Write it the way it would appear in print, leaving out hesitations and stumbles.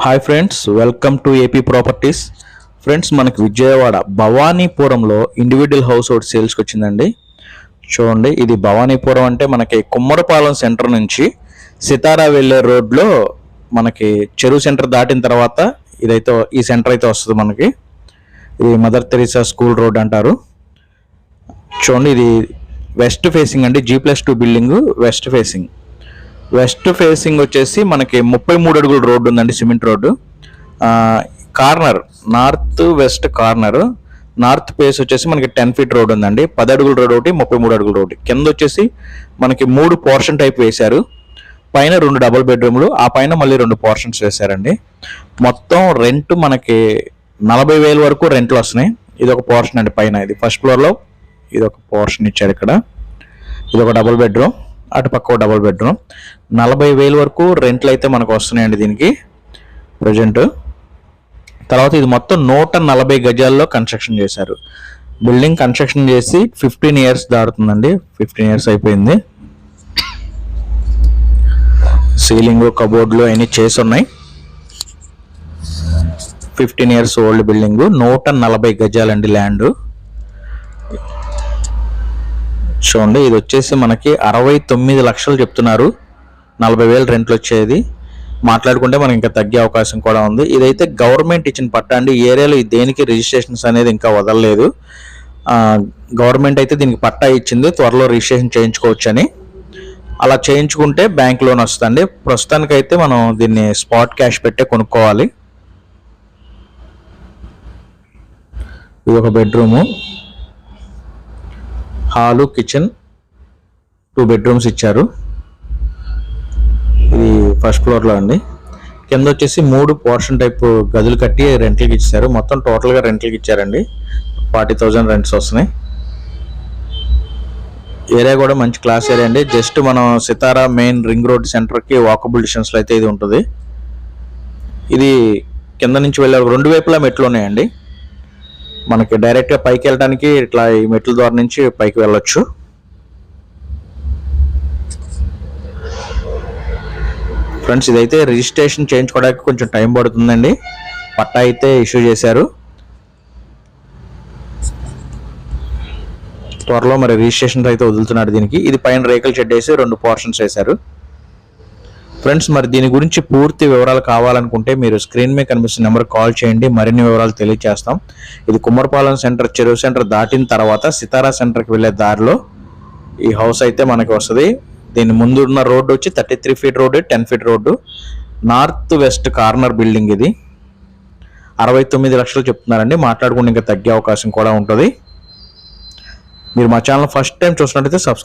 Hi friends, welcome to AP properties. Friends, మనకి Vijayawada భవానీపురంలో individual house ఒకటి సేల్స్కి వచ్చిందండి. చూడండి, ఇది భవానీపురం అంటే మనకి కుమ్మరపాలెం సెంటర్ నుంచి సితారా వెళ్ళే రోడ్లో మనకి చెరువు సెంటర్ దాటిన తర్వాత ఇదైతే ఈ సెంటర్ అయితే వస్తుంది. మనకి ఇది మదర్ తెరీసా స్కూల్ రోడ్ అంటారు. చూడండి, ఇది వెస్ట్ ఫేసింగ్ అండి. G+2 building west facing. West facing వచ్చేసి మనకి 33 అడుగుల రోడ్డు ఉందండి, cement road. Corner north west corner north face వచ్చేసి మనకి 10 ఫీట్ రోడ్ ఉందండి. 10 అడుగుల రోడ్ ఒకటి, 33 అడుగుల రోడ్డు. కింద వచ్చేసి మనకి 3 పోర్షన్ టైప్ వేశారు. పైన 2 డబుల్ బెడ్రూమ్లు, ఆ పైన మళ్ళీ 2 పోర్షన్స్ వేశారండి. మొత్తం రెంట్ మనకి 40,000 వరకు రెంట్లు వస్తున్నాయి. ఇది ఒక పోర్షన్ అండి. పైన ఇది ఫస్ట్ ఫ్లోర్లో ఇది ఒక పోర్షన్ ఇచ్చారు. ఇక్కడ ఇది ఒక డబుల్ బెడ్రూమ్, అటు పక్క డబుల్ బెడ్రూమ్. 40,000 వరకు రెంట్లు అయితే మనకు వస్తున్నాయండి దీనికి ప్రజెంట్. తర్వాత ఇది మొత్తం 140 గజాల్లో కన్స్ట్రక్షన్ చేశారు. బిల్డింగ్ కన్స్ట్రక్షన్ చేసి 15 ఇయర్స్ దాడుతుందండి. 15 ఇయర్స్ అయిపోయింది. సీలింగ్, కబోర్డ్లు అన్నీ చేసి ఉన్నాయి. 15 ఇయర్స్ ఓల్డ్ బిల్డింగ్. 140 గజాలండి ల్యాండ్. చూడండి, ఇది వచ్చేసి మనకి 69 లక్షలు చెప్తున్నారు. 40,000 రెంట్లు వచ్చేది. మాట్లాడుకుంటే మనకి ఇంకా తగ్గే అవకాశం కూడా ఉంది. ఇదైతే గవర్నమెంట్ ఇచ్చిన పట్టా అండి. ఈ ఏరియాలో దేనికి రిజిస్ట్రేషన్స్ అనేది ఇంకా వదలలేదు. గవర్నమెంట్ అయితే దీనికి పట్టా ఇచ్చింది, త్వరలో రిజిస్ట్రేషన్ చేయించుకోవచ్చు అని. అలా చేయించుకుంటే బ్యాంక్ లోన్ వస్తుంది. ప్రస్తుతానికైతే మనం దీన్ని స్పాట్ క్యాష్ పెట్టే కొనుక్కోవాలి. ఇది ఒక బెడ్రూము, హాలు, కిచెన్, 2 బెడ్రూమ్స్ ఇచ్చారు. ఇది ఫస్ట్ ఫ్లోర్లో అండి. కింద వచ్చేసి 3 పోర్షన్ టైప్ గదులు కట్టి రెంట్లకి ఇచ్చారు. మొత్తం టోటల్గా రెంట్లకి ఇచ్చారండి. 40,000 రెంట్స్ వస్తున్నాయి. ఏరియా కూడా మంచి క్లాస్ ఏరియా అండి. జస్ట్ మనం సితారా మెయిన్ రింగ్ రోడ్ సెంటర్కి వాకబుల్ డిస్టెన్స్లో అయితే ఇది ఉంటుంది. ఇది కింద నుంచి వెళ్ళే 2 వైపులా మెట్లు ఉన్నాయండి. మనకి డైరెక్ట్గా పైకి వెళ్ళడానికి ఇట్లా ఈ మెట్ల ద్వారా నుంచి పైకి వెళ్ళొచ్చు. ఫ్రెండ్స్, ఇదైతే రిజిస్ట్రేషన్ చేయించుకోవడానికి కొంచెం టైం పడుతుందండి. పట్టా అయితే ఇష్యూ చేశారు. త్వరలో మరి రిజిస్ట్రేషన్ అయితే వదులుతున్నాడు దీనికి. ఇది పైన రేకుల షెడ్ వేసి 2 పోర్షన్స్ వేశారు. ఫ్రెండ్స్, మరి దీని గురించి పూర్తి వివరాలు కావాలనుకుంటే మీరు స్క్రీన్ మీద కనిపిస్తున్న నెంబర్ కాల్ చేయండి. మరిన్ని వివరాలు తెలియజేస్తాం. ఇది కుమ్మరపాలెం సెంటర్, చెరువు సెంటర్ దాటిన తర్వాత సితారా సెంటర్కి వెళ్ళే దారిలో ఈ హౌస్ అయితే మనకి వస్తుంది. దీని ముందు ఉన్న రోడ్డు వచ్చి 33 feet road, 10 feet road, north west corner building. ఇది 69 లక్షలు చెప్తున్నారండి. మాట్లాడుకుంటే ఇంకా తగ్గే అవకాశం కూడా ఉంటుంది. మీరు మా ఛానల్ ఫస్ట్ టైం చూసినట్టయితే సబ్స్క్రైబ్